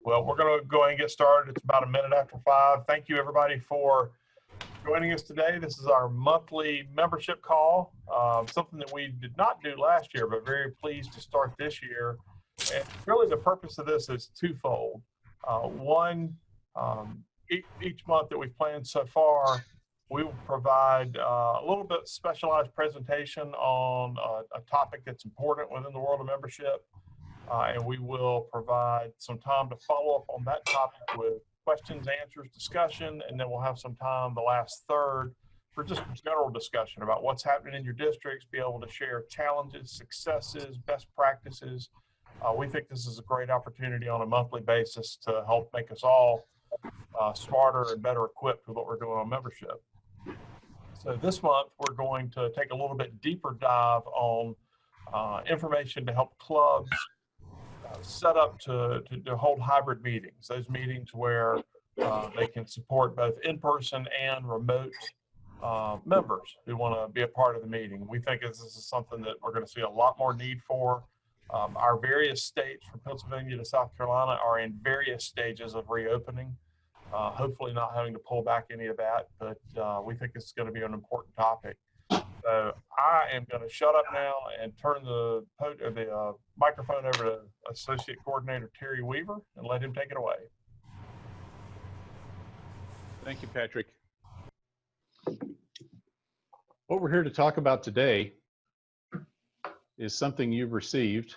Well, we're going to go ahead and get started. It's about a minute after 5. Thank you, everybody, for joining us today. This is our monthly membership call, something that we did not do last year, but very pleased to start this year. And really the purpose of this is twofold. One, each month that we've planned so far, we will provide a little bit specialized presentation on a topic that's important within the world of membership. And we will provide some time to follow up on that topic with questions, answers, discussion, and then we'll have some time, the last third, for just general discussion about what's happening in your districts, be able to share challenges, successes, best practices. We think this is a great opportunity on a monthly basis to help make us all smarter and better equipped with what we're doing on membership. So this month, we're going to take a little bit deeper dive on information to help clubs set up to hold hybrid meetings, those meetings where they can support both in-person and remote members who want to be a part of the meeting. We think this is something that we're going to see a lot more need for. Our various states, from Pennsylvania to South Carolina, are in various stages of reopening, hopefully not having to pull back any of that, but we think it's going to be an important topic. So I am going to shut up now and turn the microphone over to Associate Coordinator Terry Weaver and let him take it away. Thank you, Patrick. What we're here to talk about today is something you've received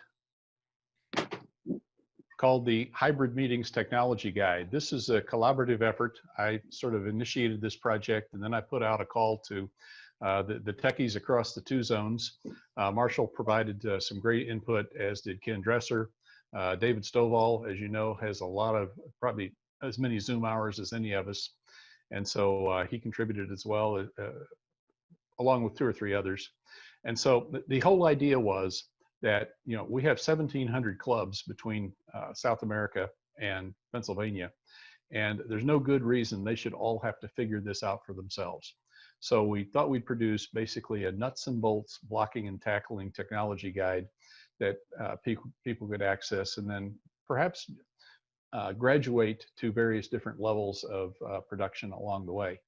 called the Hybrid Meetings Technology Guide. This is a collaborative effort. I sort of initiated this project, and then I put out a call to the techies across the two zones. Marshall provided some great input, as did Ken Dresser. David Stovall, as you know, has a lot of, probably as many Zoom hours as any of us. And so he contributed as well, along with 2 or 3 others. And so the whole idea was that, you know, we have 1,700 clubs between South America and Pennsylvania, and there's no good reason they should all have to figure this out for themselves. So we thought we'd produce basically a nuts and bolts blocking and tackling technology guide that people could access, and then perhaps graduate to various different levels of production along the way.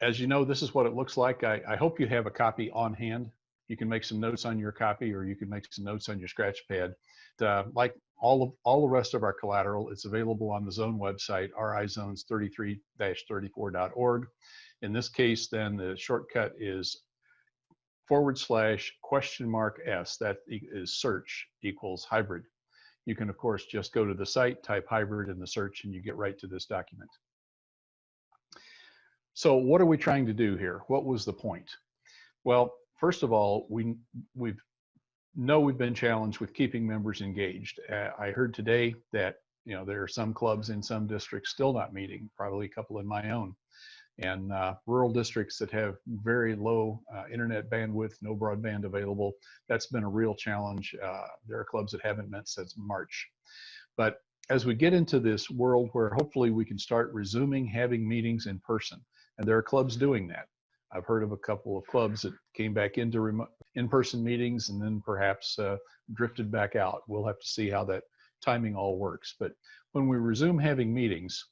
As you know, this is what it looks like. I hope you have a copy on hand. You can make some notes on your copy, or you can make some notes on your scratch pad. Like all the rest of our collateral, it's available on the zone website, rizones33-34.org. In this case, then the shortcut is /?S, that is search equals hybrid. You can, of course, just go to the site, type hybrid in the search, and you get right to this document. So what are we trying to do here? What was the point? Well, first of all, we've been challenged with keeping members engaged. I heard today that, you know, there are some clubs in some districts still not meeting, probably a couple in my own. And rural districts that have very low internet bandwidth, no broadband available, that's been a real challenge. There are clubs that haven't met since March. But as we get into this world where hopefully we can start resuming having meetings in person, and there are clubs doing that. I've heard of a couple of clubs that came back into in-person meetings and then perhaps drifted back out. We'll have to see how that timing all works. But when we resume having meetings,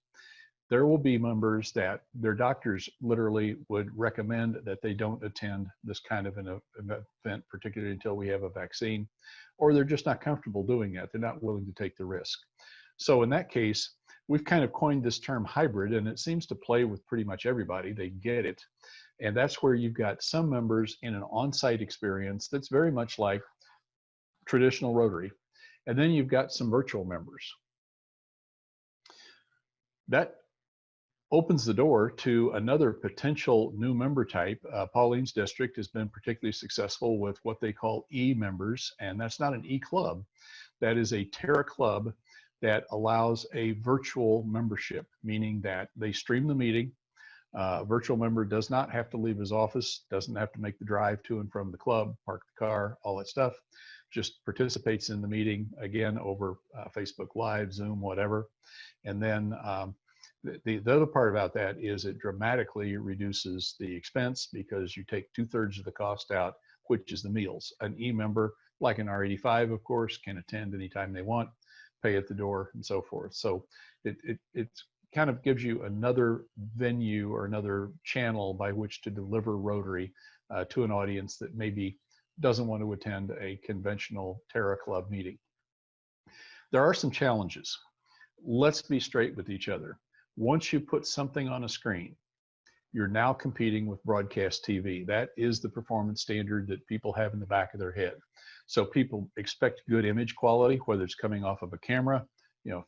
there will be members that their doctors literally would recommend that they don't attend this kind of an event, particularly until we have a vaccine, or they're just not comfortable doing that. They're not willing to take the risk. So in that case, we've kind of coined this term hybrid, and it seems to play with pretty much everybody. They get it. And that's where you've got some members in an on-site experience that's very much like traditional Rotary. And then you've got some virtual members. That opens the door to another potential new member type. Pauline's district has been particularly successful with what they call E-members, and that's not an E-club. That is a Terra club that allows a virtual membership, meaning that they stream the meeting. A virtual member does not have to leave his office, doesn't have to make the drive to and from the club, park the car, all that stuff. Just participates in the meeting, again, over Facebook Live, Zoom, whatever. And then the other part about that is it dramatically reduces the expense because you take 2/3 of the cost out, which is the meals. An E-member, like an R85, of course, can attend anytime they want. pay at the door, and so forth. So it kind of gives you another venue or another channel by which to deliver Rotary to an audience that maybe doesn't want to attend a conventional Terra Club meeting. There are some challenges. Let's be straight with each other. Once you put something on a screen, you're now competing with broadcast TV. That is the performance standard that people have in the back of their head. So people expect good image quality, whether it's coming off of a camera,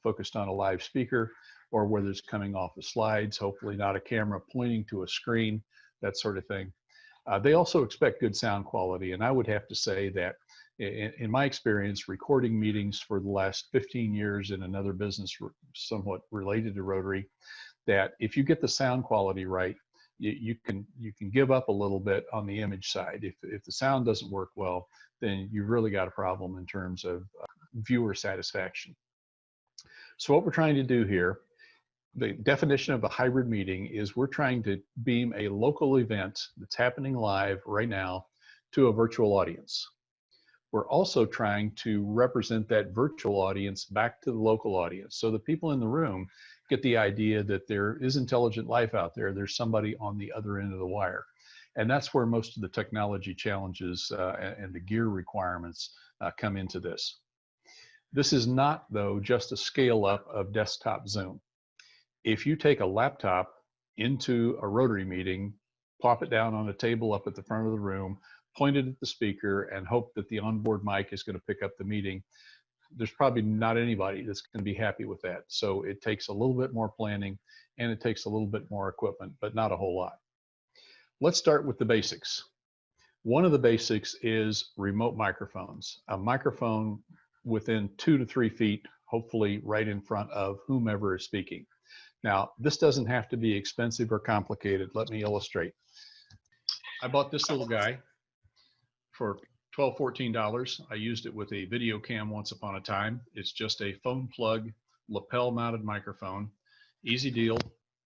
focused on a live speaker, or whether it's coming off of slides, hopefully not a camera pointing to a screen, that sort of thing. They also expect good sound quality. And I would have to say that in my experience, recording meetings for the last 15 years in another business somewhat related to Rotary, that if you get the sound quality right, you can give up a little bit on the image side. If the sound doesn't work well, then you've really got a problem in terms of viewer satisfaction. So what we're trying to do here, the definition of a hybrid meeting is we're trying to beam a local event that's happening live right now to a virtual audience. We're also trying to represent that virtual audience back to the local audience. So the people in the room get the idea that there is intelligent life out there. There's somebody on the other end of the wire. And that's where most of the technology challenges and the gear requirements come into this. This is not, though, just a scale up of desktop Zoom. If you take a laptop into a Rotary meeting, plop it down on a table up at the front of the room, point it at the speaker, and hope that the onboard mic is going to pick up the meeting, there's probably not anybody that's going to be happy with that. So it takes a little bit more planning and it takes a little bit more equipment, but not a whole lot. Let's start with the basics. One of the basics is remote microphones. A microphone within 2 to 3 feet, hopefully right in front of whomever is speaking. Now, this doesn't have to be expensive or complicated. Let me illustrate. I bought this little guy for $12, $14. I used it with a video cam once upon a time. It's just a phone plug, lapel mounted microphone. Easy deal.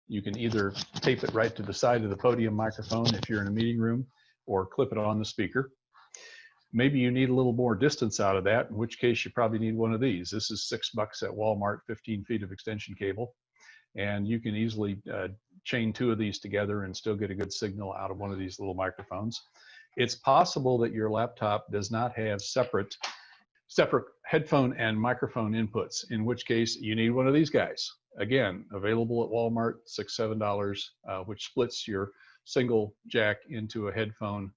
You can either tape it right to the side of the podium microphone if you're in a meeting room, or clip it on the speaker. Maybe you need a little more distance out of that, in which case you probably need one of these. This is $6 at Walmart, 15 feet of extension cable. And you can easily chain 2 of these together and still get a good signal out of one of these little microphones. It's possible that your laptop does not have separate headphone and microphone inputs, in which case you need one of these guys. Again, available at Walmart, $6, $7, which splits your single jack into a headphone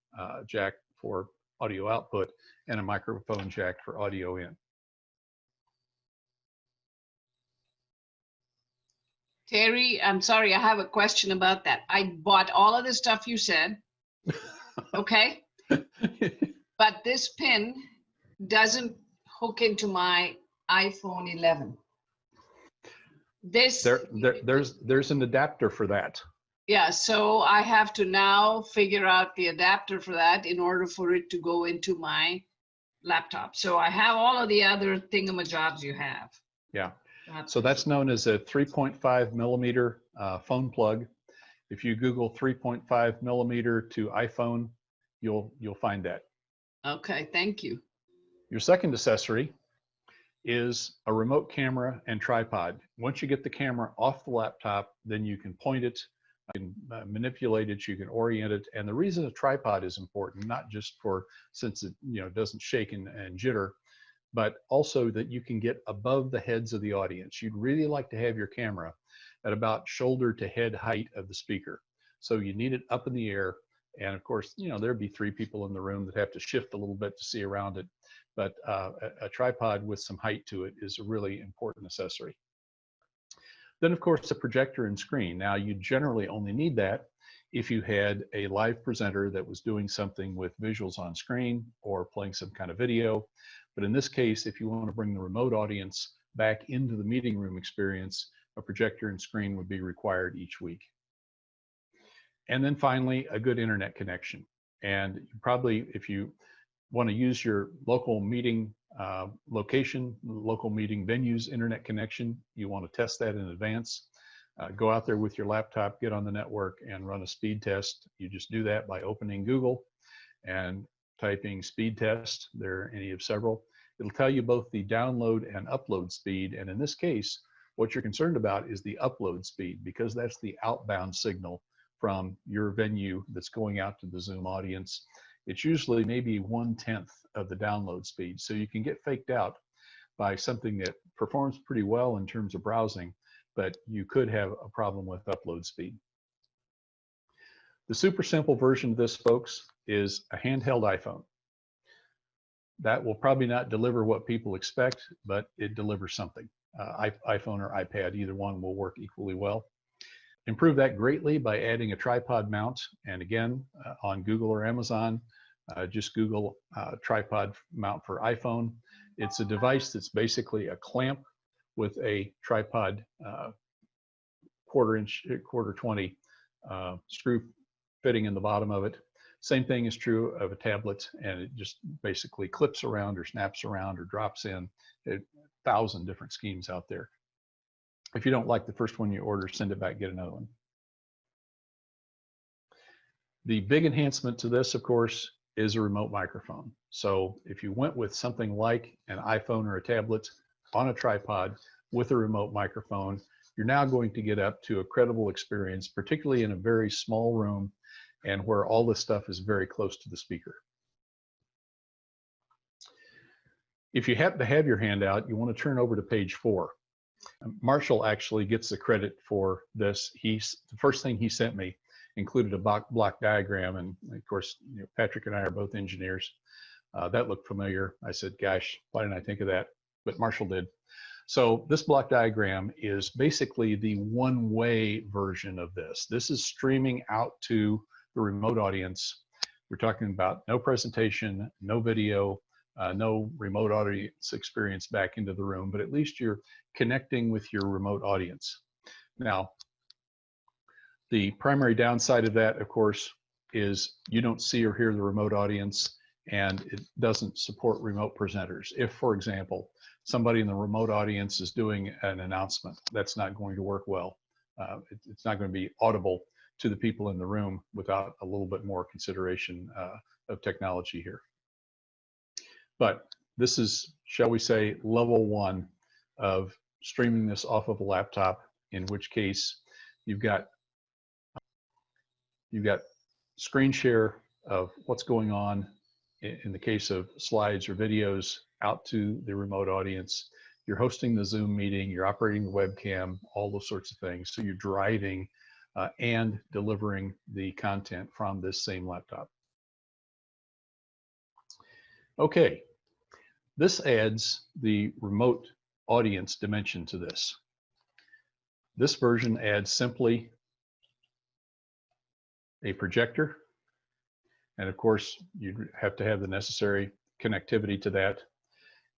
jack for audio output and a microphone jack for audio in. Terry, I'm sorry, I have a question about that. I bought all of the stuff you said, okay? But this pin doesn't hook into my iPhone 11. There's an adapter for that. Yeah, so I have to now figure out the adapter for that in order for it to go into my laptop. So I have all of the other thingamajobs you have. Yeah. So that's known as a 3.5 millimeter phone plug. If you Google 3.5 millimeter to iPhone, you'll find that. Okay, thank you. Your second accessory is a remote camera and tripod. Once you get the camera off the laptop, then you can point it, you can manipulate it, you can orient it. And the reason a tripod is important, not just since it doesn't shake and jitter, but also that you can get above the heads of the audience. You'd really like to have your camera at about shoulder to head height of the speaker. So you need it up in the air. And of course, there'd be 3 people in the room that have to shift a little bit to see around it. But a tripod with some height to it is a really important accessory. Then of course, a projector and screen. Now you generally only need that if you had a live presenter that was doing something with visuals on screen or playing some kind of video. But in this case, if you want to bring the remote audience back into the meeting room experience, a projector and screen would be required each week. And then finally, a good internet connection. And probably, if you want to use your local meeting location, local meeting venues internet connection, you want to test that in advance. Go out there with your laptop, get on the network and run a speed test. You just do that by opening Google and typing speed test. There are any of several, It'll tell you both the download and upload speed. And in this case, what you're concerned about is the upload speed, because that's the outbound signal from your venue that's going out to the Zoom audience. It's usually maybe 1/10 of the download speed. So you can get faked out by something that performs pretty well in terms of browsing, but you could have a problem with upload speed. The super simple version of this, folks, is a handheld iPhone. That will probably not deliver what people expect, but it delivers something. iPhone or iPad, either one will work equally well. Improve that greatly by adding a tripod mount. And again, on Google or Amazon, just Google tripod mount for iPhone. It's a device that's basically a clamp with a tripod quarter 20 screw fitting in the bottom of it. Same thing is true of a tablet, and it just basically clips around or snaps around or drops in. 1,000 different schemes out there. If you don't like the first one you order, send it back, get another one. The big enhancement to this, of course, is a remote microphone. So if you went with something like an iPhone or a tablet on a tripod with a remote microphone, you're now going to get up to a credible experience, particularly in a very small room and where all this stuff is very close to the speaker. If you happen to have your handout, you want to turn over to page 4. Marshall actually gets the credit for this. The first thing he sent me included a block diagram, and of course, Patrick and I are both engineers. That looked familiar. I said, gosh, why didn't I think of that? But Marshall did. So this block diagram is basically the one-way version of this. This is streaming out to the remote audience. We're talking about no presentation, no video, no remote audience experience back into the room, but at least you're connecting with your remote audience. Now, the primary downside of that, of course, is you don't see or hear the remote audience, and it doesn't support remote presenters. If, for example, somebody in the remote audience is doing an announcement, that's not going to work well. It's not going to be audible to the people in the room without a little bit more consideration of technology here. But this is, shall we say, level 1 of streaming this off of a laptop, in which case you've got screen share of what's going on in the case of slides or videos out to the remote audience. You're hosting the Zoom meeting, you're operating the webcam, all those sorts of things. So you're driving and delivering the content from this same laptop. Okay, this adds the remote audience dimension to this. This version adds simply a projector, and of course you have to have the necessary connectivity to that.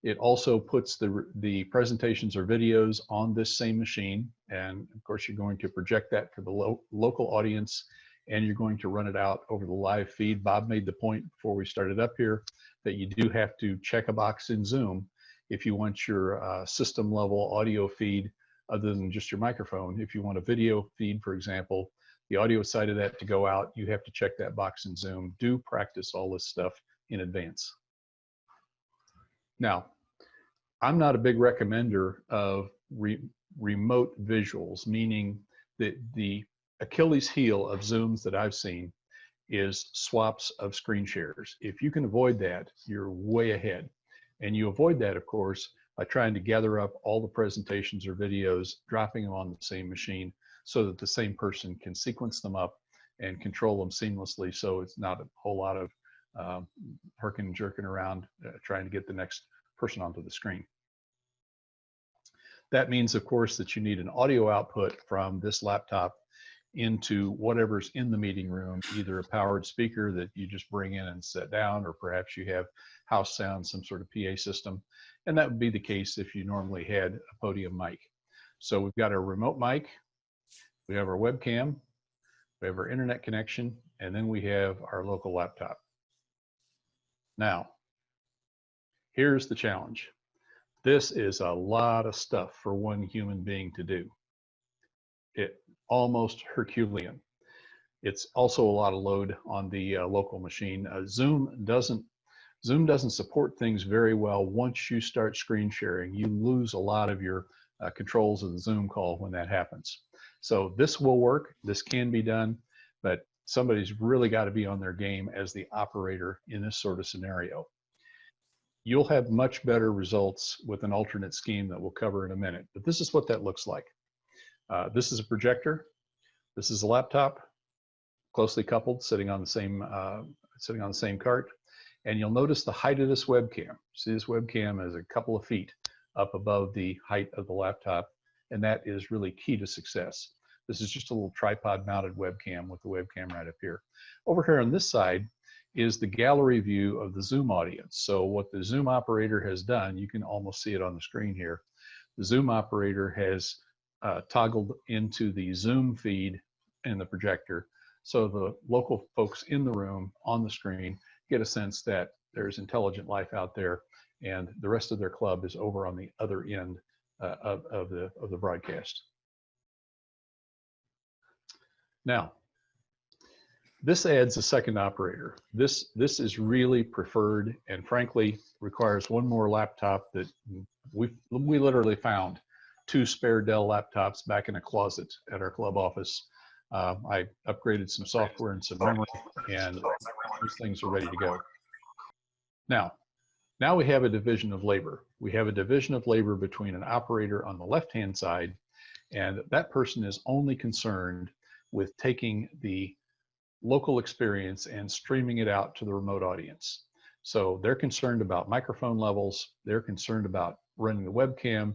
It also puts the presentations or videos on this same machine, and of course you're going to project that for the local audience, and you're going to run it out over the live feed. Bob made the point before we started up here that you do have to check a box in Zoom if you want your system level audio feed other than just your microphone. If you want a video feed, for example, the audio side of that to go out, you have to check that box in Zoom. Do practice all this stuff in advance. Now, I'm not a big recommender of remote visuals, meaning that the Achilles heel of Zooms that I've seen is swaps of screen shares. If you can avoid that, you're way ahead. And you avoid that, of course, by trying to gather up all the presentations or videos, dropping them on the same machine so that the same person can sequence them up and control them seamlessly, so it's not a whole lot of herking and jerking around trying to get the next person onto the screen. That means, of course, that you need an audio output from this laptop into whatever's in the meeting room, either a powered speaker that you just bring in and set down, or perhaps you have house sound, some sort of PA system. And that would be the case if you normally had a podium mic. So we've got our remote mic, we have our webcam, we have our internet connection, and then we have our local laptop. Now, here's the challenge. This is a lot of stuff for one human being to do. It almost Herculean. It's also a lot of load on the local machine. Zoom doesn't Zoom doesn't support things very well. Once you start screen sharing, you lose a lot of your controls of the Zoom call when that happens. So this will work, this can be done, but somebody's really got to be on their game as the operator in this sort of scenario. You'll have much better results with an alternate scheme that we'll cover in a minute, but this is what that looks like. This is a projector. This is a laptop, closely coupled, sitting on the same cart. And you'll notice the height of this webcam. See, this webcam is a couple of feet up above the height of the laptop, and that is really key to success. This is just a little tripod mounted webcam with the webcam right up here. Over here on this side is the gallery view of the Zoom audience. So what the Zoom operator has done, you can almost see it on the screen here. The Zoom operator has toggled into the Zoom feed in the projector, so the local folks in the room on the screen get a sense that there's intelligent life out there, and the rest of their club is over on the other end of the broadcast. Now, this adds a second operator. This is really preferred, and frankly requires one more laptop that we literally found 2 spare Dell laptops back in a closet at our club office. I upgraded some software and some memory, and those things are ready to go. Now we have a division of labor. We have a division of labor between an operator on the left-hand side, and that person is only concerned with taking the local experience and streaming it out to the remote audience. So they're concerned about microphone levels, they're concerned about running the webcam,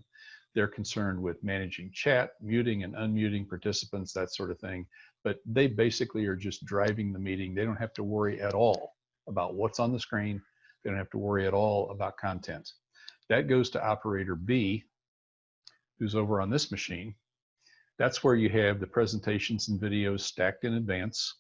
they're concerned with managing chat, muting and unmuting participants, that sort of thing. But they basically are just driving the meeting. They don't have to worry at all about what's on the screen. They don't have to worry at all about content. That goes to operator B, who's over on this machine. That's where you have the presentations and videos stacked in advance.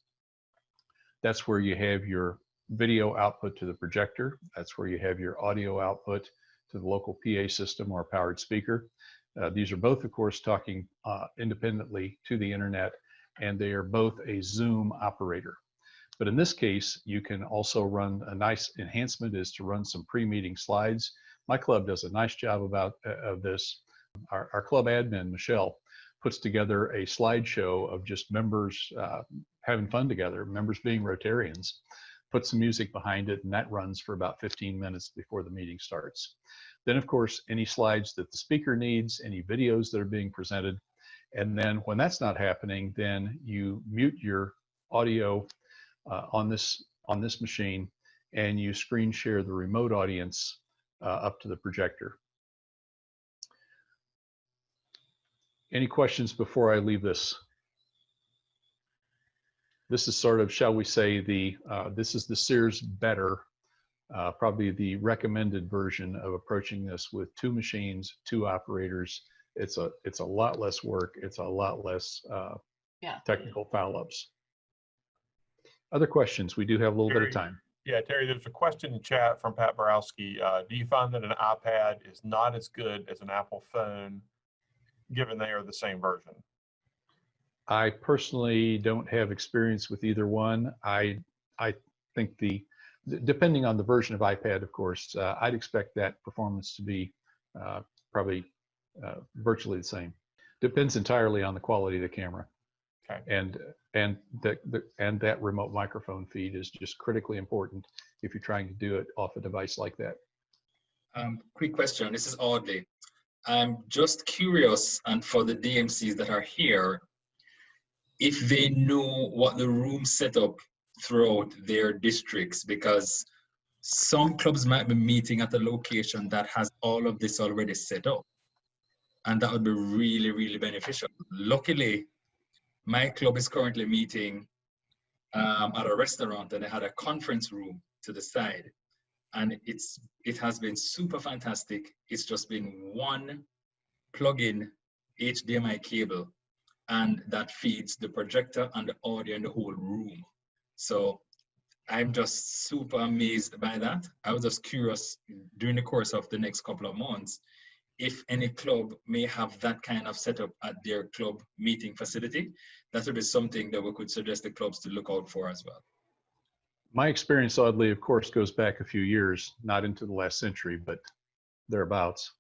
That's where you have your video output to the projector. That's where you have your audio output to the local PA system or powered speaker. These are both, of course, talking independently to the internet, and they are both a Zoom operator. But in this case, you can also run a nice enhancement is to run some pre-meeting slides. My club does a nice job of this. Our club admin, Michelle, puts together a slideshow of just members having fun together, members being Rotarians, put some music behind it, and that runs for about 15 minutes before the meeting starts. Then, of course, any slides that the speaker needs, any videos that are being presented, and then when that's not happening, then you mute your audio on this machine, and you screen share the remote audience up to the projector. Any questions before I leave this? This is sort of, shall we say, this is the Sears better, probably the recommended version of approaching this with 2 machines, 2 operators. It's a lot less work. It's a lot less technical foul-ups. Other questions? We do have a little bit of time. Yeah, Terry, there's a question in chat from Pat Borowski. Do you find that an iPad is not as good as an Apple phone, given they are the same version? I personally don't have experience with either one. I think depending on the version of iPad, of course, I'd expect that performance to be probably virtually the same. Depends entirely on the quality of the camera. Okay. And that remote microphone feed is just critically important if you're trying to do it off a device like that. Quick question. This is Audley. I'm just curious, and for the DMCs that are here, if they know what the room setup throughout their districts, because some clubs might be meeting at a location that has all of this already set up, and that would be really, really beneficial. Luckily, my club is currently meeting at a restaurant, and they had a conference room to the side, and it has been super fantastic. It's just been one plug-in HDMI cable, and that feeds the projector and the audio in the whole room. So I'm just super amazed by that. I was just curious during the course of the next couple of months if any club may have that kind of setup at their club meeting facility. That would be something that we could suggest the clubs to look out for as well. My experience, oddly, of course, goes back a few years, not into the last century, but thereabouts.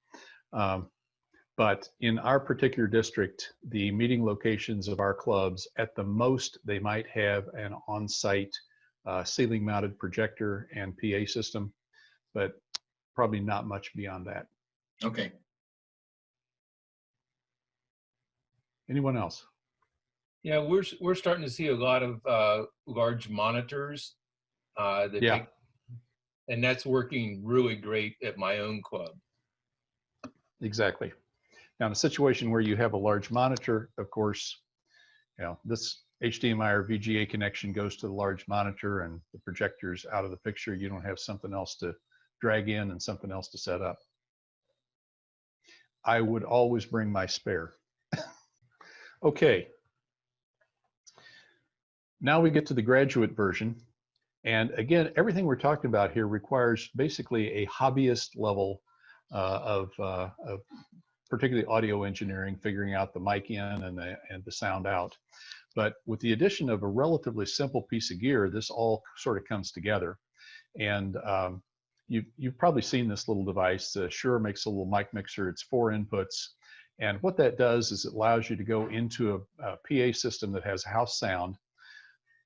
But in our particular district, the meeting locations of our clubs, at the most, they might have an on-site ceiling mounted projector and PA system, but probably not much beyond that. Okay. Anyone else? Yeah, we're starting to see a lot of large monitors that Yeah. take, and that's working really great at my own club. Exactly. Now, in a situation where you have a large monitor, of course, you know, this HDMI or VGA connection goes to the large monitor and the projector's out of the picture. You don't have something else to drag in and something else to set up. I would always bring my spare. Okay. Now we get to the graduate version. And again, everything we're talking about here requires basically a hobbyist level of particularly audio engineering, figuring out the mic in and the sound out. But with the addition of a relatively simple piece of gear, this all sort of comes together. And you've probably seen this little device. Shure makes a little mic mixer. It's 4 inputs. And what that does is it allows you to go into a PA system that has house sound,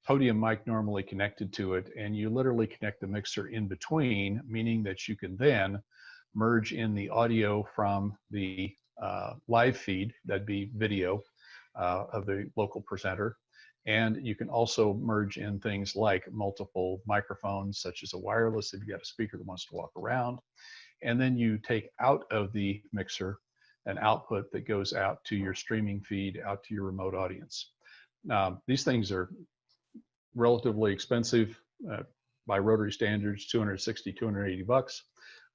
podium mic normally connected to it, and you literally connect the mixer in between, meaning that you can then merge in the audio from the live feed, that'd be video of the local presenter. And you can also merge in things like multiple microphones, such as a wireless if you've got a speaker that wants to walk around. And then you take out of the mixer an output that goes out to your streaming feed, out to your remote audience. These things are relatively expensive by Rotary standards, 260, 280 bucks.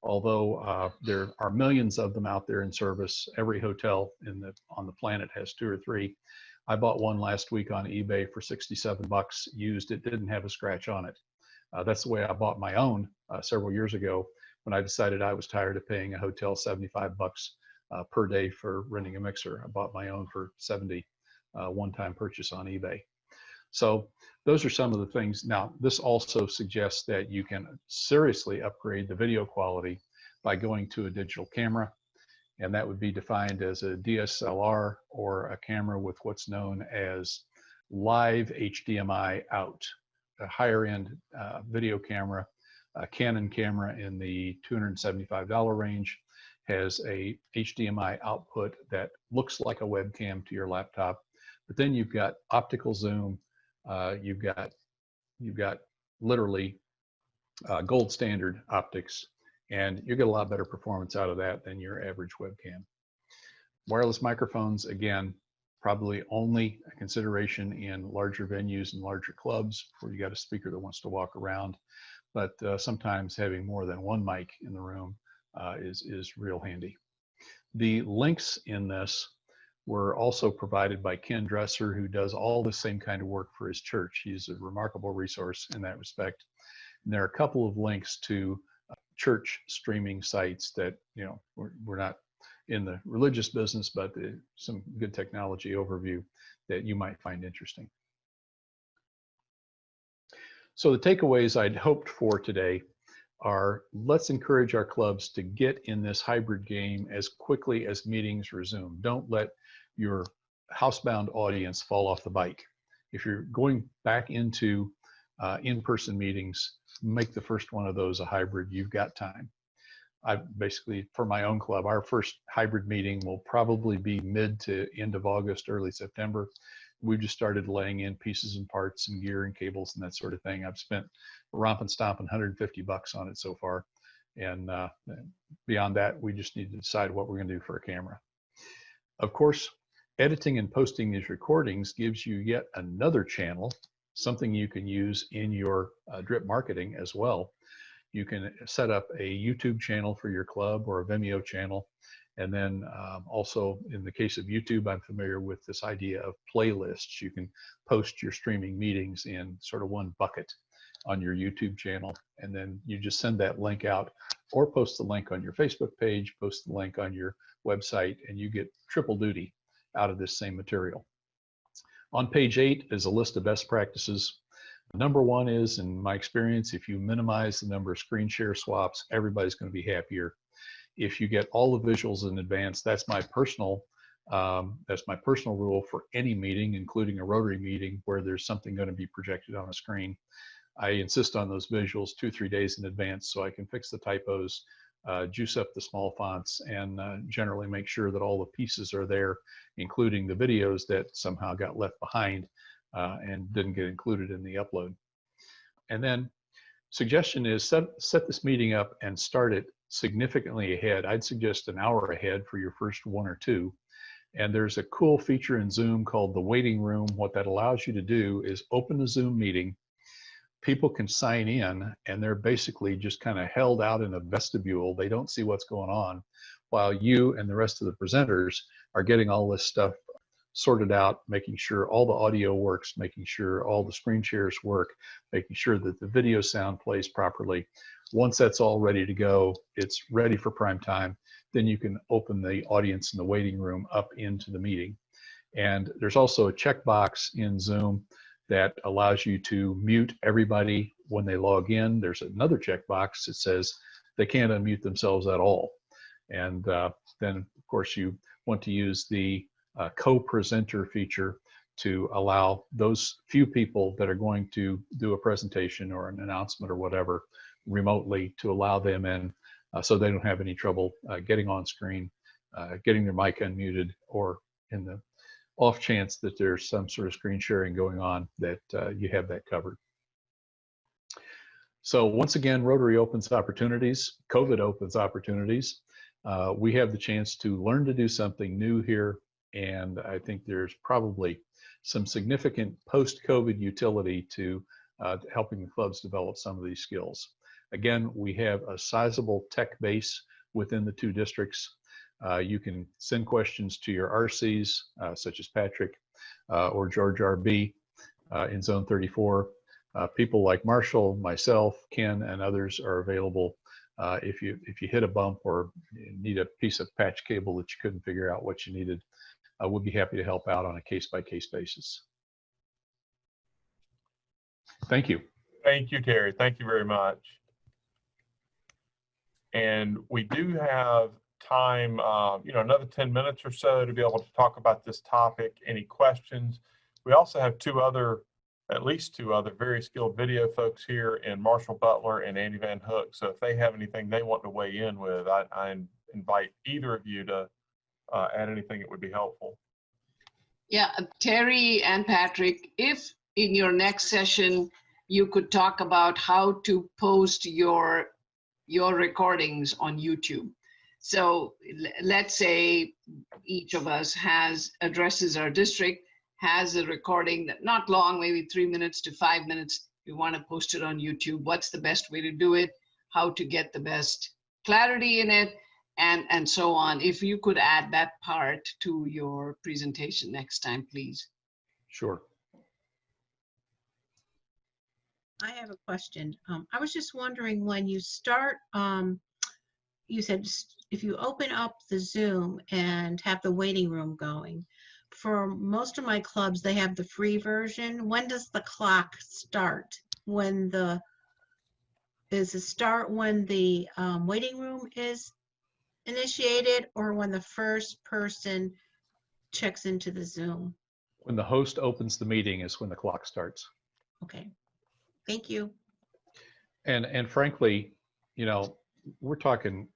Although there are millions of them out there in service. Every hotel on the planet has 2 or 3. I bought one last week on eBay for 67 bucks used. It didn't have a scratch on it. That's the way I bought my own several years ago when I decided I was tired of paying a hotel 75 bucks per day for renting a mixer. I bought my own for 70, one-time purchase on eBay. So those are some of the things. Now, this also suggests that you can seriously upgrade the video quality by going to a digital camera, and that would be defined as a DSLR or a camera with what's known as live HDMI out, a higher end video camera. A Canon camera in the $275 range has a HDMI output that looks like a webcam to your laptop, but then you've got optical zoom. You've got literally gold standard optics, and you get a lot better performance out of that than your average webcam. Wireless microphones, again, probably only a consideration in larger venues and larger clubs where you got a speaker that wants to walk around, but sometimes having more than one mic in the room is real handy. The links in this were also provided by Ken Dresser, who does all the same kind of work for his church. He's a remarkable resource in that respect. And there are a couple of links to church streaming sites that, you know, we're not in the religious business, but some good technology overview that you might find interesting. So the takeaways I'd hoped for today are, let's encourage our clubs to get in this hybrid game as quickly as meetings resume. Don't let your housebound audience fall off the bike. If you're going back into in-person meetings, make the first one of those a hybrid. You've got time. I basically, for my own club, our first hybrid meeting will probably be mid to end of August, early September. We've just started laying in pieces and parts and gear and cables and that sort of thing. I've spent romping stomping 150 bucks on it so far. And beyond that, we just need to decide what we're going to do for a camera. Of course, editing and posting these recordings gives you yet another channel, something you can use in your drip marketing as well. You can set up a YouTube channel for your club or a Vimeo channel. And then also in the case of YouTube, I'm familiar with this idea of playlists. You can post your streaming meetings in sort of one bucket on your YouTube channel. And then you just send that link out or post the link on your Facebook page, post the link on your website, and you get triple duty out of this same material. On page 8 is a list of best practices. Number one is, in my experience, if you minimize the number of screen share swaps, everybody's going to be happier. If you get all the visuals in advance, that's my personal rule for any meeting, including a Rotary meeting where there's something going to be projected on a screen. I insist on those visuals 2-3 days in advance so I can fix the typos, juice up the small fonts, and generally make sure that all the pieces are there, including the videos that somehow got left behind and didn't get included in the upload. And then suggestion is set this meeting up and start it significantly ahead. I'd suggest an hour ahead for your first 1 or 2. And there's a cool feature in Zoom called the waiting room. What that allows you to do is open the Zoom meeting. People can sign in and they're basically just kind of held out in a vestibule. They don't see what's going on while you and the rest of the presenters are getting all this stuff sorted out, making sure all the audio works, making sure all the screen shares work, making sure that the video sound plays properly. Once that's all ready to go, it's ready for prime time, then you can open the audience in the waiting room up into the meeting. And there's also a checkbox in Zoom that allows you to mute everybody when they log in. There's another checkbox that says they can't unmute themselves at all. And then, of course, you want to use the co-presenter feature to allow those few people that are going to do a presentation or an announcement or whatever remotely to allow them in so they don't have any trouble getting on screen, getting their mic unmuted, or in the off chance that there's some sort of screen sharing going on, that you have that covered. So once again, Rotary opens opportunities, COVID opens opportunities. We have the chance to learn to do something new here, and I think there's probably some significant post-COVID utility to helping the clubs develop some of these skills. Again, we have a sizable tech base within the 2 districts. You can send questions to your RCs, such as Patrick or George RB in Zone 34. People like Marshall, myself, Ken, and others are available. If you hit a bump or need a piece of patch cable that you couldn't figure out what you needed, we'll be happy to help out on a case-by-case basis. Thank you. Thank you, Terry. Thank you very much. And we do have time, another 10 minutes or so to be able to talk about this topic. Any questions? We also have at least two other very skilled video folks here in Marshall Butler and Andy Van Hook. So if they have anything they want to weigh in with, I invite either of you to add anything that would be helpful. Yeah, Terry and Patrick, if in your next session, you could talk about how to post your recordings on YouTube. So let's say each of us addresses our district, has a recording that not long, maybe 3 minutes to 5 minutes. We want to post it on YouTube. What's the best way to do it? How to get the best clarity in it, and so on. If you could add that part to your presentation next time, please. Sure. I have a question. I was just wondering, when you start, you said if you open up the Zoom and have the waiting room going, for most of my clubs, they have the free version. When does the clock start? Does it start when the waiting room is initiated, or when the first person checks into the Zoom? When the host opens the meeting is when the clock starts. Okay, thank you. And frankly, we're talking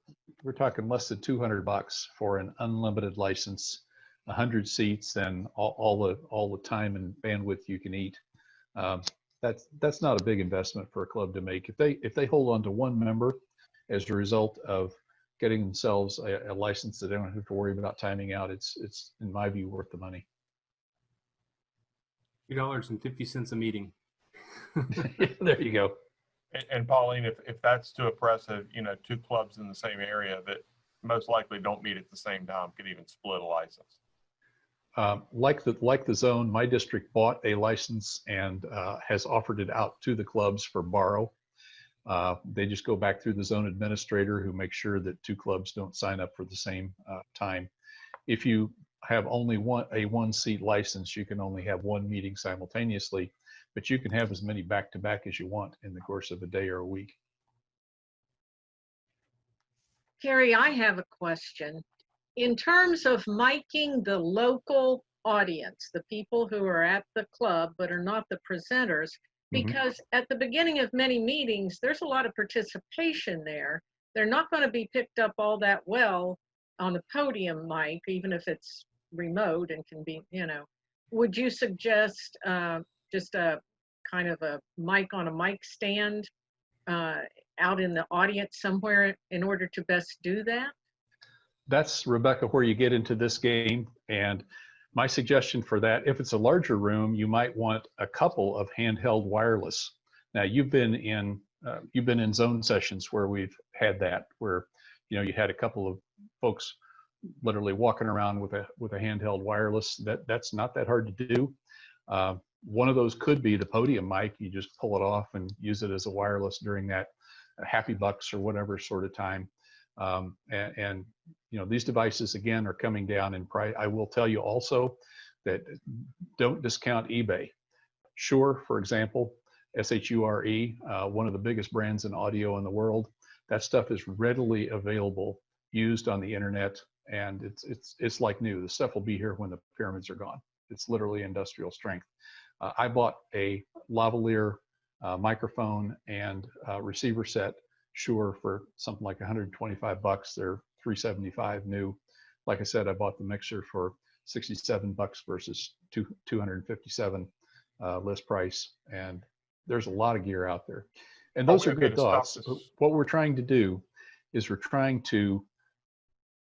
less than $200 for an unlimited license, 100 seats, and all the time and bandwidth you can eat. That's not a big investment for a club to make. If they hold on to one member as a result of getting themselves a license that they don't have to worry about timing out, it's in my view worth the money. $2.50 a meeting. There you go. And Pauline, if that's too oppressive, 2 clubs in the same area that most likely don't meet at the same time could even split a license. Like the zone, my district bought a license and has offered it out to the clubs for borrow. They just go back through the zone administrator, who makes sure that 2 clubs don't sign up for the same time. If you have only a 1-seat license, you can only have 1 meeting simultaneously. but you can have as many back-to-back as you want in the course of a day or a week. Gary, I have a question. In terms of miking the local audience, the people who are at the club but are not the presenters, because at the beginning of many meetings, there's a lot of participation there. They're not going to be picked up all that well on a podium mic, even if it's remote and can be, you know. Would you suggest just a kind of a mic on a mic stand out in the audience somewhere in order to best do that? That's, Rebecca, where you get into this game. And my suggestion for that, if it's a larger room, you might want a couple of handheld wireless. Now, you've been in zone sessions where we've had that, where, you know, you had a couple of folks literally walking around with a handheld wireless. That's not that hard to do. One of those could be the podium mic. You just pull it off and use it as a wireless during that happy bucks or whatever sort of time. And you know, these devices again are coming down in price. I will tell you also that don't discount eBay. Shure, for example, SHURE, one of the biggest brands in audio in the world. That stuff is readily available, used on the internet, and it's like new. The stuff will be here when the pyramids are gone. It's literally industrial strength. I bought a lavalier microphone and receiver set, Shure, for something like 125 bucks. They're 375 new. Like I said, I bought the mixer for 67 bucks versus 257 list price. And there's a lot of gear out there. And those are good thoughts. What we're trying to do is we're trying to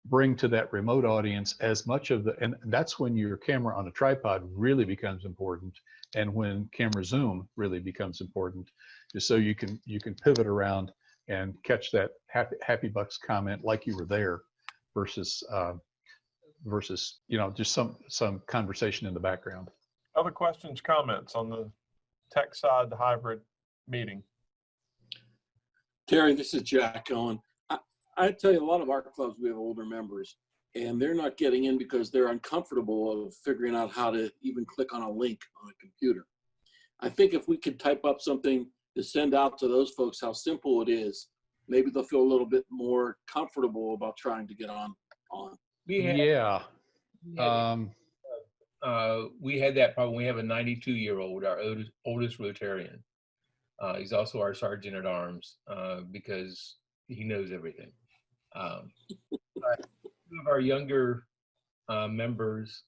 bring to that remote audience as much of the, and that's when your camera on a tripod really becomes important, and when camera zoom really becomes important, just so you can pivot around and catch that happy bucks comment like you were there, versus you know, just some conversation in the background. Other questions, comments on the tech side, the hybrid meeting? Terry, this is Jack Cohen. I tell you, a lot of our clubs, we have older members, and they're not getting in because they're uncomfortable of figuring out how to even click on a link on a computer. I think if we could type up something to send out to those folks how simple it is, maybe they'll feel a little bit more comfortable about trying to get on. We had that problem. We have a 92-year-old, our oldest Rotarian. He's also our sergeant at arms because he knows everything. Two of our younger members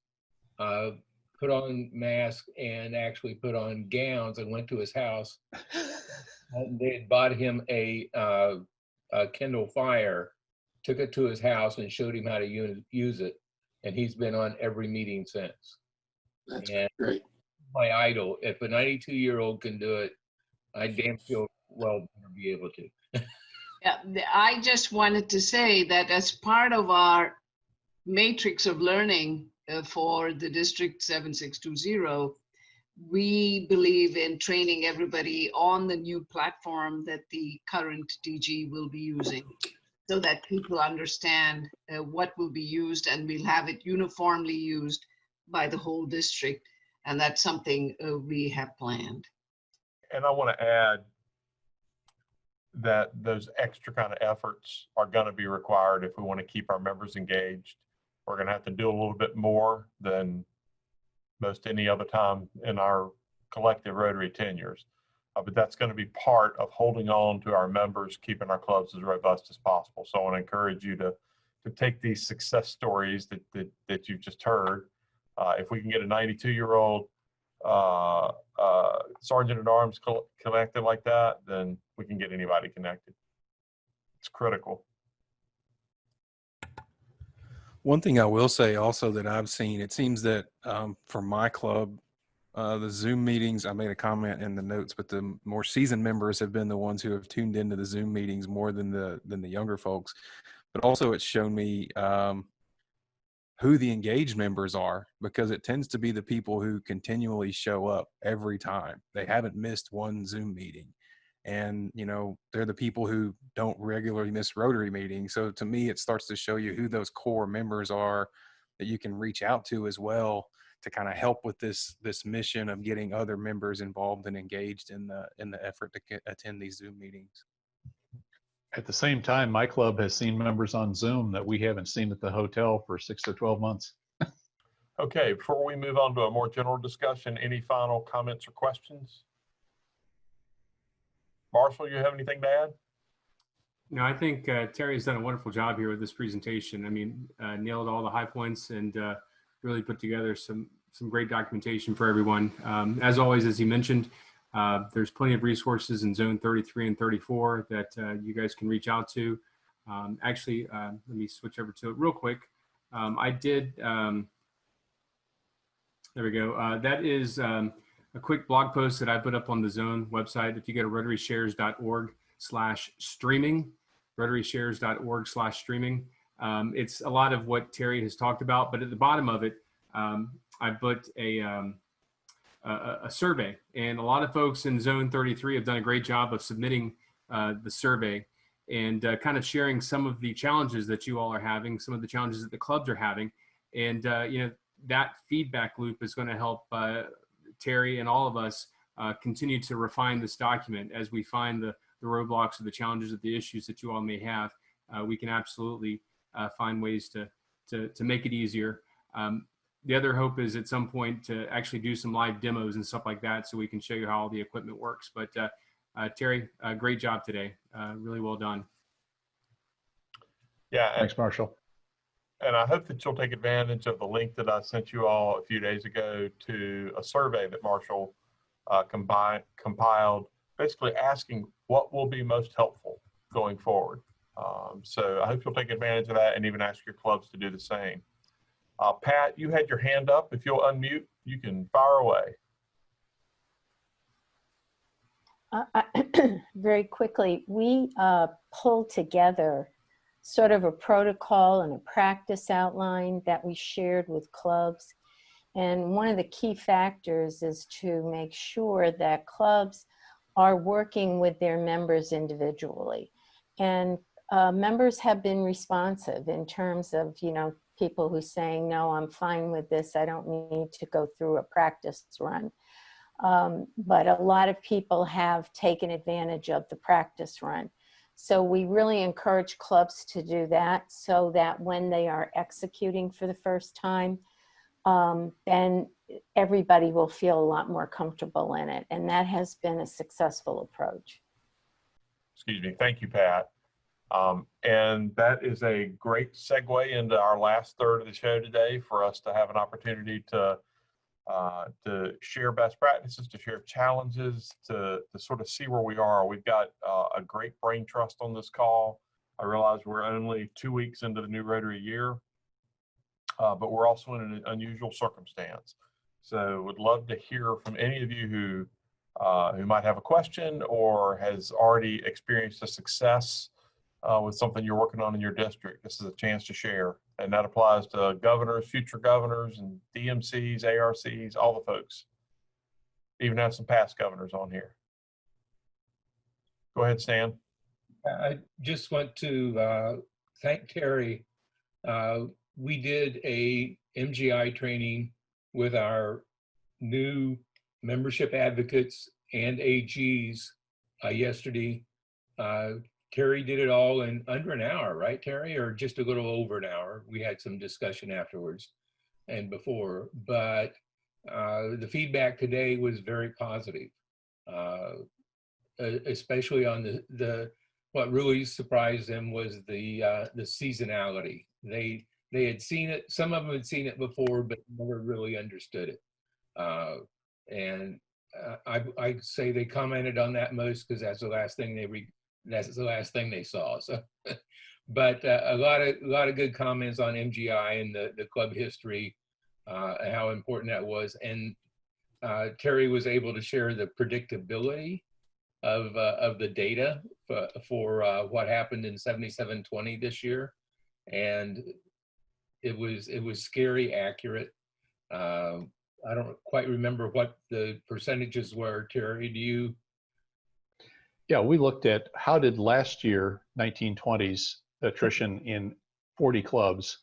put on masks and actually put on gowns and went to his house. And they had bought him a Kindle Fire, took it to his house and showed him how to use it. And he's been on every meeting since. That's and great. My idol. If a 92-year-old can do it, I damn sure well better be able to. Yeah, I just wanted to say that as part of our matrix of learning for the District 7620, we believe in training everybody on the new platform that the current DG will be using, so that people understand what will be used, and we'll have it uniformly used by the whole district. And that's something we have planned. And I want to add that those extra kind of efforts are going to be required if we want to keep our members engaged. We're going to have to do a little bit more than most any other time in our collective Rotary tenures. But that's going to be part of holding on to our members, keeping our clubs as robust as possible. So I want to encourage you to take these success stories that you've just heard. If we can get a 92-year-old sergeant at arms connected like that, then we can get anybody connected. It's critical. One thing I will say also that I've seen, it seems that for my club, the Zoom meetings, I made a comment in the notes, but the more seasoned members have been the ones who have tuned into the Zoom meetings more than the younger folks. But also it's shown me who the engaged members are, because it tends to be the people who continually show up every time. They haven't missed one Zoom meeting. And, you know, they're the people who don't regularly miss Rotary meetings. So to me, it starts to show you who those core members are that you can reach out to as well kind of help with this mission of getting other members involved and engaged in the effort to attend these Zoom meetings. At the same time, my club has seen members on Zoom that we haven't seen at the hotel for 6 to 12 months. Okay, before we move on to a more general discussion, any final comments or questions? Marshall, you have anything to add? No, I think Terry's done a wonderful job here with this presentation. I mean, nailed all the high points and really put together some great documentation for everyone. As always, as he mentioned, there's plenty of resources in Zone 33 and 34 that you guys can reach out to. Actually, let me switch over to it real quick. I did, there we go. That is a quick blog post that I put up on the Zone website. If you go to rotaryshares.org/streaming, rotaryshares.org/streaming. It's a lot of what Terry has talked about, but at the bottom of it, I put a survey, and a lot of folks in Zone 33 have done a great job of submitting the survey and kind of sharing some of the challenges that you all are having, some of the challenges that the clubs are having. And, you know, that feedback loop is going to help Terry and all of us continue to refine this document as we find the roadblocks or the challenges or the issues that you all may have. We can absolutely find ways to make it easier. The other hope is at some point to actually do some live demos and stuff like that so we can show you how all the equipment works. But Terry, great job today. Really well done. Yeah. Thanks, Marshall. And I hope that you'll take advantage of the link that I sent you all a few days ago to a survey that Marshall compiled, basically asking what will be most helpful going forward. So I hope you'll take advantage of that and even ask your clubs to do the same. Pat, you had your hand up. If you'll unmute, you can fire away. Very quickly, we pulled together sort of a protocol and a practice outline that we shared with clubs. And one of the key factors is to make sure that clubs are working with their members individually. And members have been responsive in terms of, you know, people who saying, no, I'm fine with this. I don't need to go through a practice run. But a lot of people have taken advantage of the practice run. So we really encourage clubs to do that so that when they are executing for the first time, then everybody will feel a lot more comfortable in it. And that has been a successful approach. Excuse me. Thank you, Pat. And that is a great segue into our last third of the show today for us to have an opportunity to share best practices, to share challenges, to sort of see where we are. We've got a great brain trust on this call. I realize we're only 2 weeks into the new Rotary year, but we're also in an unusual circumstance. So would love to hear from any of you who might have a question or has already experienced a success with something you're working on in your district. This is a chance to share. And that applies to governors, future governors, and DMCs, ARCs, all the folks. Even have some past governors on here. Go ahead, Stan. I just want to thank Terry. We did a MGI training with our new membership advocates and AGs yesterday. Terry did it all in under an hour, right, Terry? Or just a little over an hour. We had some discussion afterwards and before, but the feedback today was very positive, especially on what really surprised them was the seasonality. They had seen it, some of them had seen it before, but never really understood it. And I say they commented on that most because that's the last thing they saw. So, but a lot of good comments on MGI and the club history, and how important that was. And Terry was able to share the predictability of the data for what happened in 7720 this year, and it was scary accurate. I don't quite remember what the percentages were. Terry, do you? Yeah, we looked at how did last year, 1920s, attrition in 40 clubs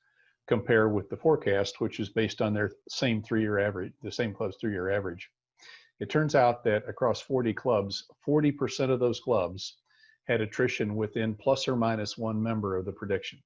compare with the forecast, which is based on their same 3-year average, the same club's 3-year average. It turns out that across 40 clubs, 40% of those clubs had attrition within plus or minus 1 member of the prediction.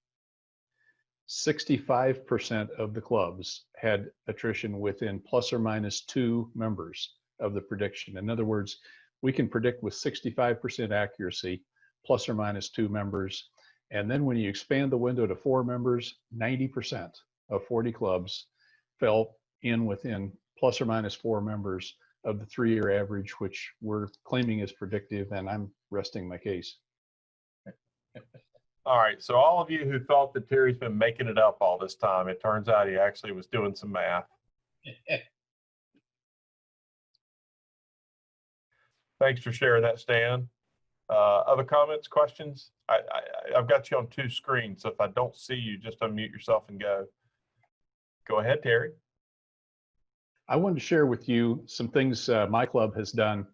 65% of the clubs had attrition within plus or minus 2 members of the prediction. In other words, we can predict with 65% accuracy, plus or minus 2 members. And then when you expand the window to 4 members, 90% of 40 clubs fell in within plus or minus 4 members of the 3-year average, which we're claiming is predictive, and I'm resting my case. All right, so all of you who thought that Terry's been making it up all this time, it turns out he actually was doing some math. Thanks for sharing that, Stan. Other comments, questions? I've got you on 2 screens, so if I don't see you, just unmute yourself and go. Go ahead, Terry. I wanted to share with you some things my club has done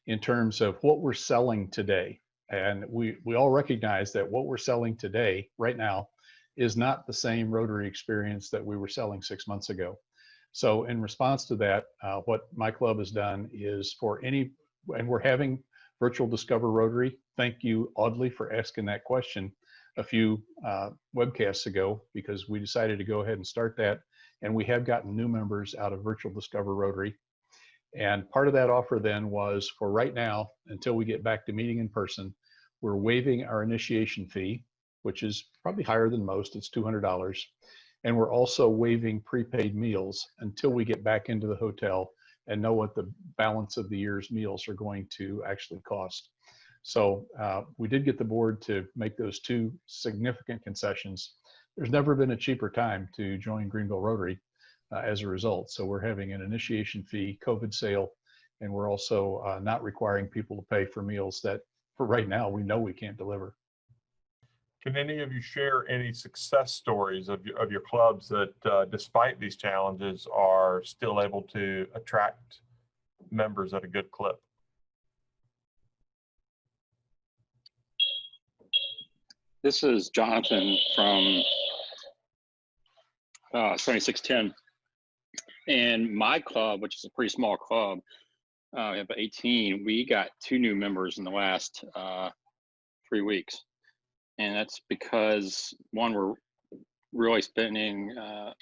in terms of what we're selling today. And we all recognize that what we're selling today, right now, is not the same Rotary experience that we were selling 6 months ago. So in response to that, what my club has done is and we're having Virtual Discover Rotary. Thank you, Audley, for asking that question a few webcasts ago, because we decided to go ahead and start that. And we have gotten new members out of Virtual Discover Rotary. And part of that offer then was, for right now, until we get back to meeting in person, we're waiving our initiation fee, which is probably higher than most. It's $200. And we're also waiving prepaid meals until we get back into the hotel and know what the balance of the year's meals are going to actually cost. So we did get the board to make those 2 significant concessions. There's never been a cheaper time to join Greenville Rotary as a result. So we're having an initiation fee, COVID sale, and we're also not requiring people to pay for meals that, for right now, we know we can't deliver. Can any of you share any success stories of your clubs that, despite these challenges, are still able to attract members at a good clip? This is Jonathan from 7610. And my club, which is a pretty small club, we have 18, we got 2 new members in the last 3 weeks. And that's because, one, we're really spending a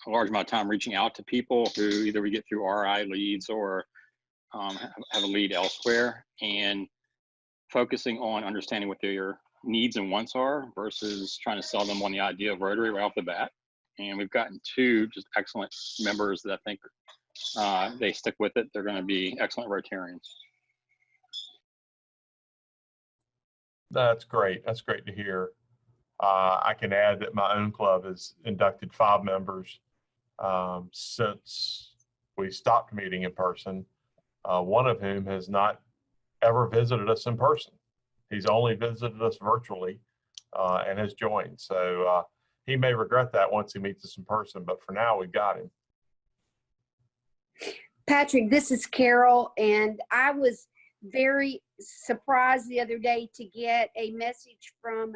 large amount of time reaching out to people who either we get through RI leads or have a lead elsewhere, and focusing on understanding what their needs and wants are versus trying to sell them on the idea of Rotary right off the bat. And we've gotten 2 just excellent members that I think they stick with it. They're going to be excellent Rotarians. That's great. That's great to hear. I can add that my own club has inducted 5 members since we stopped meeting in person, one of whom has not ever visited us in person. He's only visited us virtually and has joined. So he may regret that once he meets us in person, but for now, we've got him. Patrick, this is Carol, and I was very surprised the other day to get a message from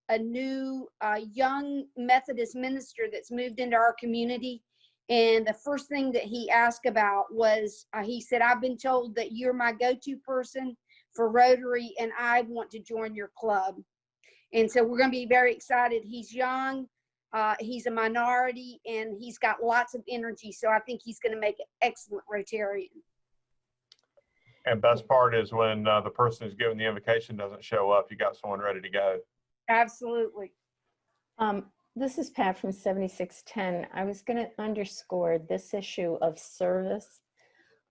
a new young Methodist minister that's moved into our community. And the first thing that he asked about was, he said, I've been told that you're my go-to person for Rotary, and I want to join your club. And so we're going to be very excited. He's young, he's a minority, and he's got lots of energy. So I think he's going to make an excellent Rotarian. And best part is when the person who's given the invitation doesn't show up, you got someone ready to go. Absolutely. This is Pat from 7610. I was going to underscore this issue of service.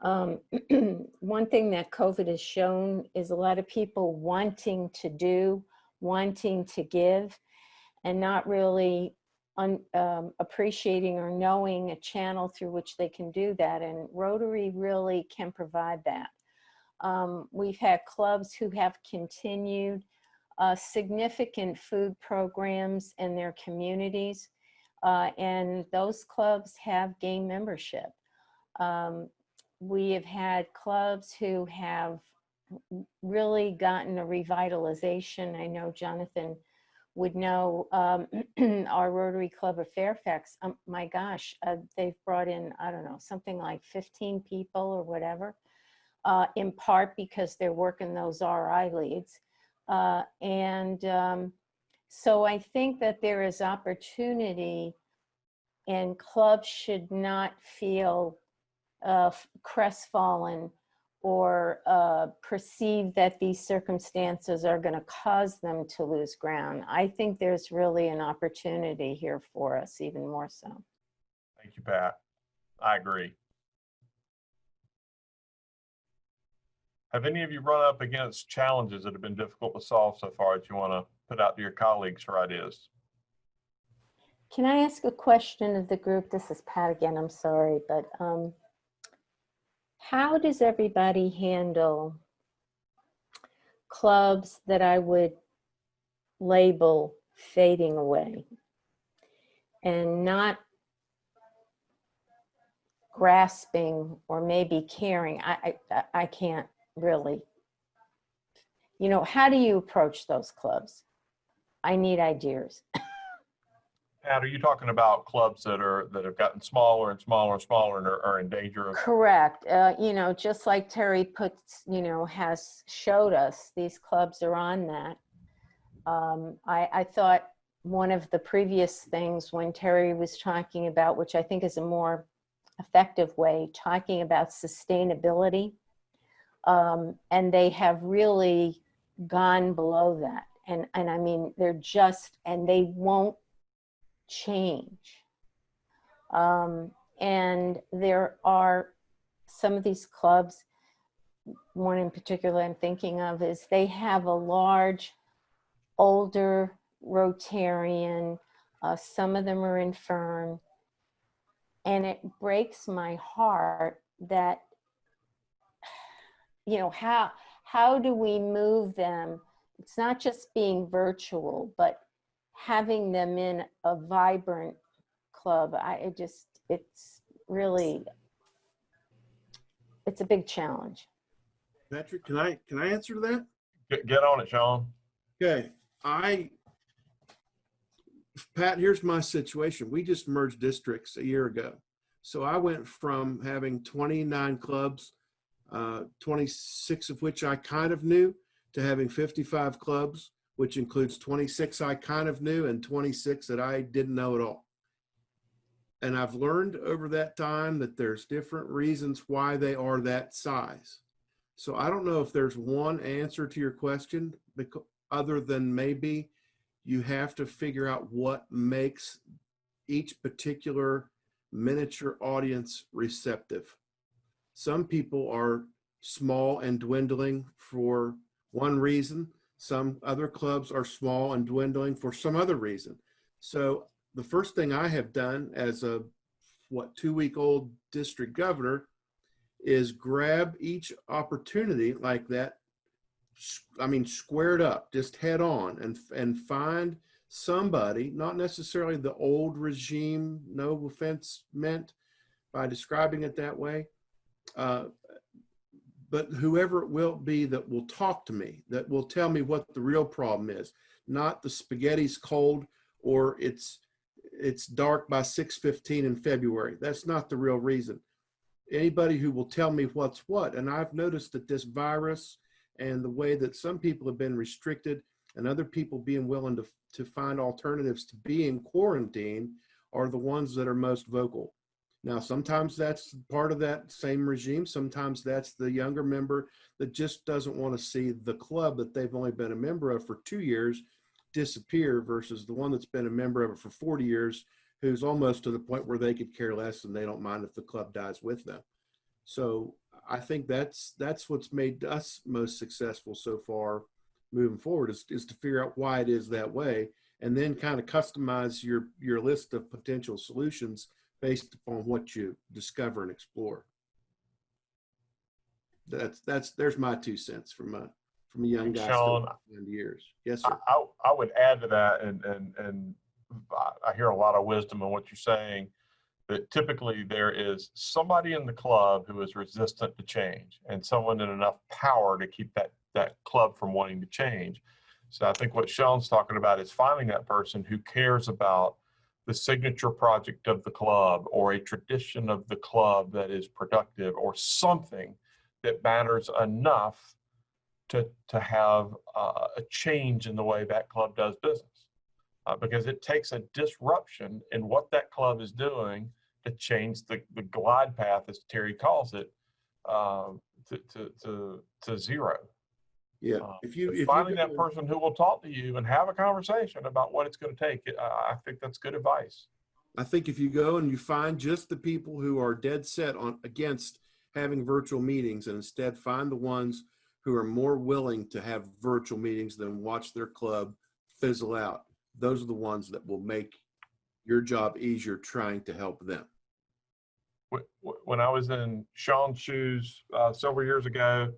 One thing that COVID has shown is a lot of people wanting to do, wanting to give, and not really appreciating or knowing a channel through which they can do that. And Rotary really can provide that. We've had clubs who have continued significant food programs in their communities, and those clubs have gained membership. We have had clubs who have really gotten a revitalization. I know Jonathan would know, our Rotary Club of Fairfax, my gosh, they've brought in, I don't know, something like 15 people or whatever, in part because they're working those RI leads. So I think that there is opportunity, and clubs should not feel crestfallen or perceive that these circumstances are going to cause them to lose ground. I think there's really an opportunity here for us, even more so. Thank you, Pat. I agree. Have any of you run up against challenges that have been difficult to solve so far that you want to put out to your colleagues for ideas? Can I ask a question of the group? This is Pat again, I'm sorry, but how does everybody handle clubs that I would label fading away and not grasping or maybe caring? I can't really, how do you approach those clubs? I need ideas. Pat, are you talking about clubs that have gotten smaller and smaller and smaller and are in danger of? Correct. Just like Terry puts, has showed us, these clubs are on that. I thought one of the previous things when Terry was talking about, which I think is a more effective way, talking about sustainability, and they have really gone below that. And I mean, and they won't change. And there are some of these clubs, one in particular I'm thinking of, is they have a large, older Rotarian, some of them are infirm, and it breaks my heart that, how do we move them? It's not just being virtual, but having them in a vibrant club. It's really, it's a big challenge. Patrick, can I answer to that? Get on it, Sean. Okay. Pat, here's my situation. We just merged districts a year ago. So I went from having 29 clubs, 26 of which I kind of knew, to having 55 clubs, which includes 26 I kind of knew and 26 that I didn't know at all. And I've learned over that time that there's different reasons why they are that size. So I don't know if there's one answer to your question, other than maybe you have to figure out what makes each particular miniature audience receptive. Some people are small and dwindling for one reason. Some other clubs are small and dwindling for some other reason. So the first thing I have done as a 2-week-old district governor is grab each opportunity like that. I mean, squared up, just head on, and find somebody, not necessarily the old regime, no offense meant by describing it that way, but whoever it will be that will talk to me, that will tell me what the real problem is, not the spaghetti's cold or it's dark by 6:15 in February. That's not the real reason. Anybody who will tell me what's what. And I've noticed that this virus and the way that some people have been restricted and other people being willing to find alternatives to being quarantined are the ones that are most vocal. Now, sometimes that's part of that same regime. Sometimes that's the younger member that just doesn't want to see the club that they've only been a member of for 2 years disappear versus the one that's been a member of it for 40 years who's almost to the point where they could care less and they don't mind if the club dies with them. So I think that's what's made us most successful so far moving forward is to figure out why it is that way and then kind of customize your list of potential solutions based upon what you discover and explore. There's my 2 cents from a young guy Sean, still 90 years. Yes, sir. I would add to that, and I hear a lot of wisdom in what you're saying, that typically there is somebody in the club who is resistant to change and someone in enough power to keep that club from wanting to change. So I think what Sean's talking about is finding that person who cares about the signature project of the club or a tradition of the club that is productive or something that matters enough to have a change in the way that club does business. Because it takes a disruption in what that club is doing to change the glide path, as Terry calls it, to zero. Yeah, if you Finding go- that person who will talk to you and have a conversation about what it's going to take, I think that's good advice. I think if you go and you find just the people who are dead set on against having virtual meetings, and instead find the ones who are more willing to have virtual meetings than watch their club fizzle out, those are the ones that will make your job easier trying to help them. When I was in Sean's shoes several years ago,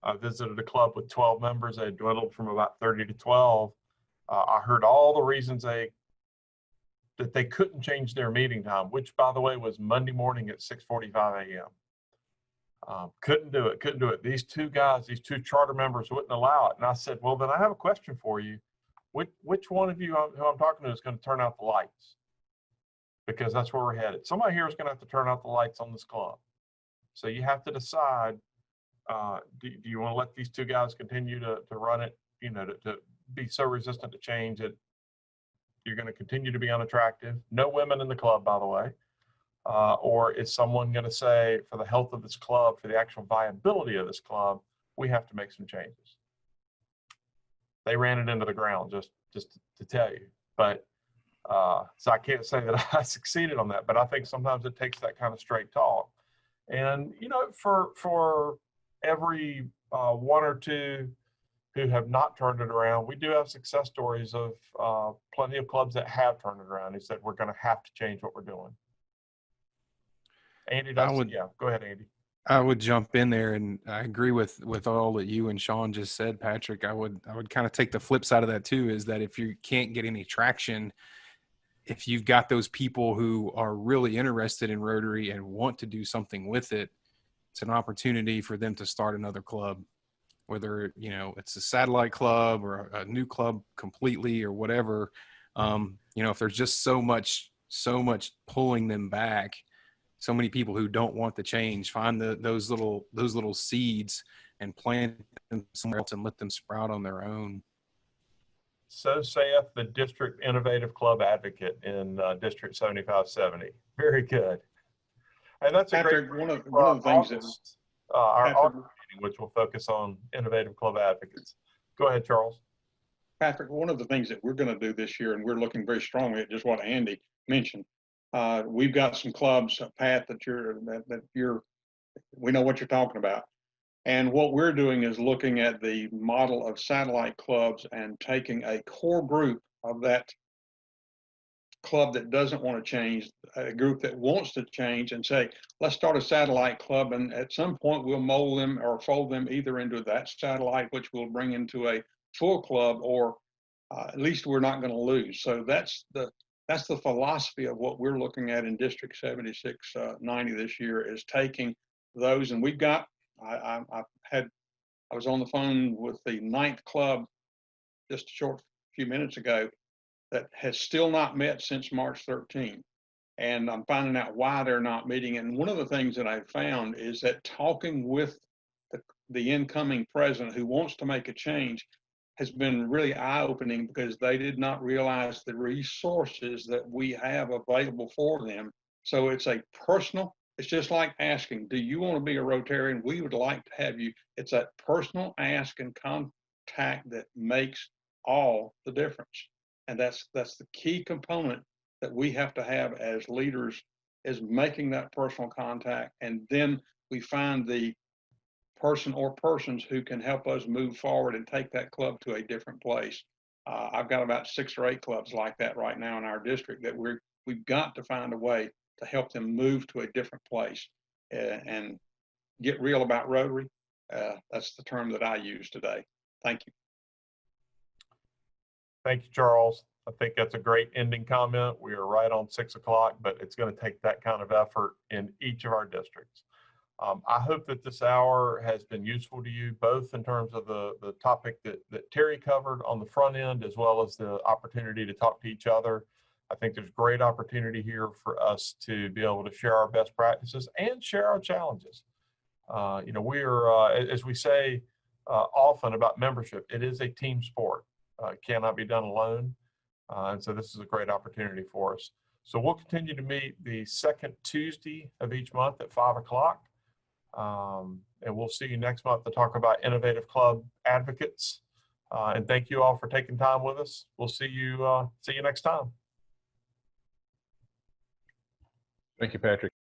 I visited a club with 12 members. They had dwindled from about 30 to 12. I heard all the reasons that they couldn't change their meeting time, which, by the way, was Monday morning at 6:45 a.m. Couldn't do it. These two guys, these two charter members wouldn't allow it. And I said, well, then I have a question for you. Which one of you who I'm talking to is going to turn out the lights? Because that's where we're headed. Somebody here is going to have to turn out the lights on this club. So you have to decide, do you want to let these two guys continue to run it, to be so resistant to change that you're going to continue to be unattractive? No women in the club, by the way. Or is someone going to say, for the health of this club, for the actual viability of this club, we have to make some changes? They ran it into the ground, just to tell you. But so I can't say that I succeeded on that, but I think sometimes it takes that kind of straight talk. And, for every one or two who have not turned it around, we do have success stories of plenty of clubs that have turned it around. He said, we're going to have to change what we're doing. Andy, yeah, go ahead, Andy. I would jump in there, and I agree with all that you and Sean just said, Patrick. I would kind of take the flip side of that too, is that if you can't get any traction, if you've got those people who are really interested in Rotary and want to do something with it, it's an opportunity for them to start another club, whether, it's a satellite club or a new club completely or whatever. If there's just so much pulling them back, so many people who don't want the change, find those little seeds and plant them somewhere else and let them sprout on their own. So saith the district innovative club advocate in District 7570. Very good. And that's Patrick, a great one of the things August, our August meeting, which will focus on innovative club advocates. Go ahead, Charles. Patrick, one of the things that we're going to do this year, and we're looking very strongly at just what Andy mentioned. We've got some clubs, Pat, we know what you're talking about. And what we're doing is looking at the model of satellite clubs and taking a core group of that club that doesn't want to change, a group that wants to change, and say, let's start a satellite club. And at some point we'll mold them or fold them either into that satellite, which we'll bring into a full club, or at least we're not going to lose. So that's the philosophy of what we're looking at in District 7690 this year, is taking those. And we've got, I was on the phone with the 9th club just a short few minutes ago that has still not met since March 13. And I'm finding out why they're not meeting. And one of the things that I found is that talking with the incoming president who wants to make a change has been really eye-opening, because they did not realize the resources that we have available for them. So it's it's just like asking, do you want to be a Rotarian? We would like to have you. It's that personal ask and contact that makes all the difference. And that's the key component that we have to have as leaders, is making that personal contact. And then we find the person or persons who can help us move forward and take that club to a different place. I've got about 6 or 8 clubs like that right now in our district that we've got to find a way to help them move to a different place and get real about Rotary. That's the term that I use today. Thank you. Thank you, Charles. I think that's a great ending comment. We are right on 6 o'clock, but it's going to take that kind of effort in each of our districts. I hope that this hour has been useful to you, both in terms of the topic that Terry covered on the front end, as well as the opportunity to talk to each other. I think there's great opportunity here for us to be able to share our best practices and share our challenges. You know, we are, as we say often about membership, it is a team sport. It cannot be done alone. And so this is a great opportunity for us. So we'll continue to meet the second Tuesday of each month at 5 o'clock. And we'll see you next month to talk about innovative club advocates. And thank you all for taking time with us. We'll see you next time. Thank you, Patrick.